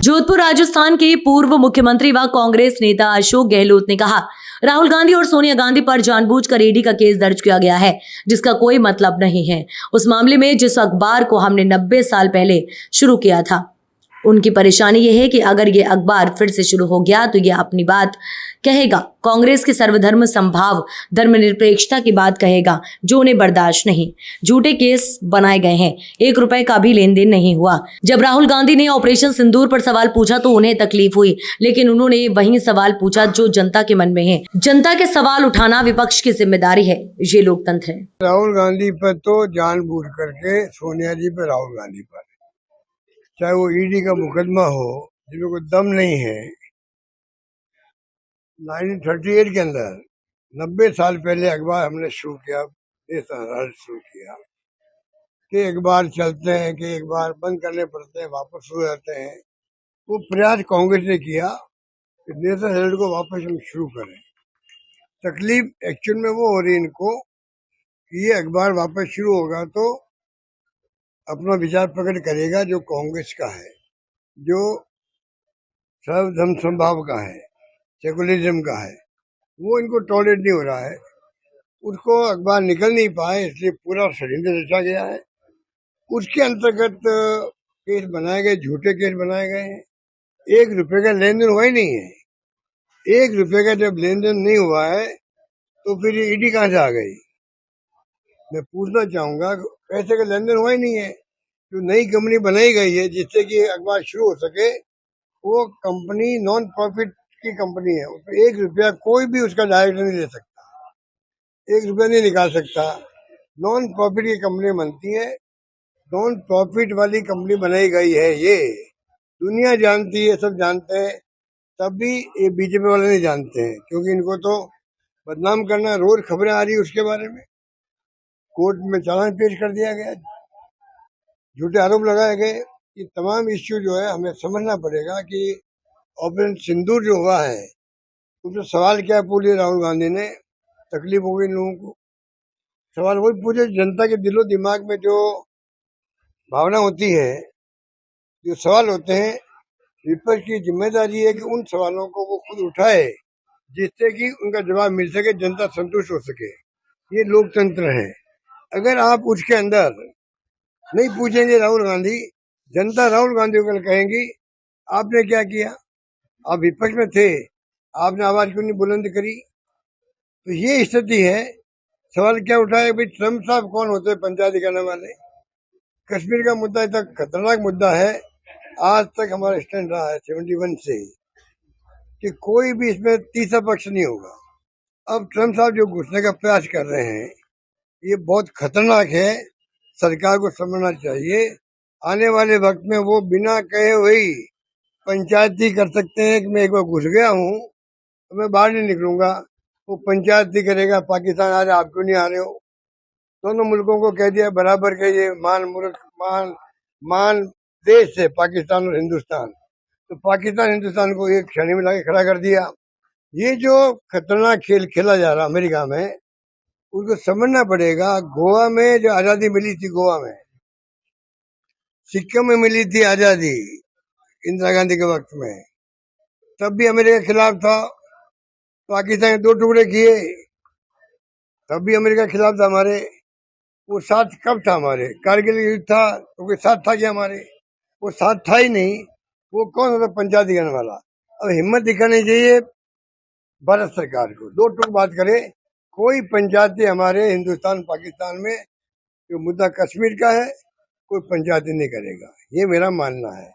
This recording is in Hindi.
जोधपुर राजस्थान के पूर्व मुख्यमंत्री व कांग्रेस नेता अशोक गहलोत ने कहा, राहुल गांधी और सोनिया गांधी पर जानबूझकर ईडी का केस दर्ज किया गया है, जिसका कोई मतलब नहीं है। उस मामले में जिस अखबार को हमने 90 साल पहले शुरू किया था, उनकी परेशानी यह है कि अगर ये अखबार फिर से शुरू हो गया तो ये अपनी बात कहेगा, कांग्रेस के सर्वधर्म संभाव धर्मनिरपेक्षता की बात कहेगा, जो उन्हें बर्दाश्त नहीं। झूठे केस बनाए गए हैं, 1 रुपए का भी लेन देन नहीं हुआ। जब राहुल गांधी ने ऑपरेशन सिंदूर पर सवाल पूछा तो उन्हें तकलीफ हुई, लेकिन उन्होंने वही सवाल पूछा जो जनता के मन में है। जनता के सवाल उठाना विपक्ष की जिम्मेदारी है, ये लोकतंत्र है। राहुल गांधी पर तो जानबूझ करके सोनिया जी पर, राहुल गांधी पर, चाहे वो ईडी का मुकदमा हो, जिसमें कोई दम नहीं है। 1938 के अंदर 90 साल पहले अखबार हमने शुरू किया, शुरू किया कि अखबार चलते हैं कि अखबार बंद करने पड़ते हैं, वापस शुरू होते हैं। वो प्रयास कांग्रेस ने किया कि नेशनल हेराल्ड को वापस हम शुरू करें। तकलीफ एक्चुअल में वो हो रही इनको कि ये अखबार वापस शुरू होगा तो अपना विचार प्रकट करेगा जो कांग्रेस का है, जो सर्वधर्म संभाव का है, सेकुलरिज्म का है, वो इनको टॉलरेट नहीं हो रहा है। उसको अखबार निकल नहीं पाए, इसलिए पूरा षड्यंत्र रचा गया है। उसके अंतर्गत केस बनाए गए, झूठे केस बनाए गए हैं। 1 रुपए का लेन देन हुआ ही नहीं है। 1 रुपए का जब लेन देन नहीं हुआ है तो फिर ये ईडी कहां से आ गई? मैं पूछना चाहूंगा, पैसे का लेन देन हुआ ही नहीं है। जो नई कंपनी बनाई गई है जिससे कि अखबार शुरू हो सके, वो कंपनी नॉन प्रॉफिट की कंपनी है। उसमें 1 रुपया कोई भी उसका डायरेक्टर नहीं ले सकता, 1 रुपया नहीं निकाल सकता। नॉन प्रॉफिट की कंपनी बनती है, नॉन प्रॉफिट वाली कंपनी बनाई गई है। ये दुनिया जानती है, सब जानते हैं, तब भी ये बीजेपी वाले नहीं जानते हैं, क्योंकि इनको तो बदनाम करना, रोज खबरें आ रही है उसके बारे में। कोर्ट में चालान पेश कर दिया गया, झूठे आरोप लगाए गए। ये तमाम इश्यू जो है हमें समझना पड़ेगा कि ऑपरेशन सिंदूर जो हुआ है उसमें सवाल क्या पूछे राहुल गांधी ने, तकलीफ हो गई लोगों को। सवाल वही पूछे, जनता के दिलो दिमाग में जो भावना होती है, जो सवाल होते हैं, विपक्ष की जिम्मेदारी है कि उन सवालों को वो खुद उठाए, जिससे कि उनका जवाब मिल सके, जनता संतुष्ट हो सके। ये लोकतंत्र है। अगर आप उसके अंदर नहीं पूछेंगे राहुल गांधी, जनता राहुल गांधी को कहेंगी आपने क्या किया, आप विपक्ष में थे, आपने आवाज क्यों नहीं बुलंद करी। तो ये स्थिति है। सवाल क्या उठाए भाई, ट्रम्प साहब कौन होते हैं पंचायती करने वाले? कश्मीर का मुद्दा इतना खतरनाक मुद्दा है, आज तक हमारा स्टैंड रहा है 71 से कि कोई भी इसमें तीसरा पक्ष नहीं होगा। अब ट्रम्प साहब जो घुसने का प्रयास कर रहे हैं, ये बहुत खतरनाक है। सरकार को समझना चाहिए, आने वाले वक्त में वो बिना कहे वही पंचायती कर सकते हैं कि मैं एक बार घुस गया हूँ तो मैं बाहर नहीं निकलूंगा। वो पंचायती करेगा, पाकिस्तान आ रहे, आप क्यों नहीं आ रहे हो। दोनों मुल्कों को कह दिया बराबर के, ये मान देश है पाकिस्तान और हिंदुस्तान। तो पाकिस्तान हिंदुस्तान को एक क्षण में लाके खड़ा कर दिया। ये जो खतरनाक खेल खेला जा रहा अमेरिका में, उसको समझना पड़ेगा। गोवा में जो आजादी मिली थी, गोवा में, सिक्किम में मिली थी आजादी इंदिरा गांधी के वक्त में, तब भी अमेरिका के खिलाफ था। पाकिस्तान के 2 टुकड़े किए, तब भी अमेरिका के खिलाफ था हमारे। वो साथ कब था हमारे? कारगिल युद्ध था तो कोई साथ था क्या हमारे? वो साथ था ही नहीं। वो कौन होता पंचायती करने वाला? अब हिम्मत दिखानी चाहिए भारत सरकार को, 2 टूक बात करे। कोई पंचायती हमारे हिंदुस्तान पाकिस्तान में जो मुद्दा कश्मीर का है, कोई पंचायती नहीं करेगा, ये मेरा मानना है।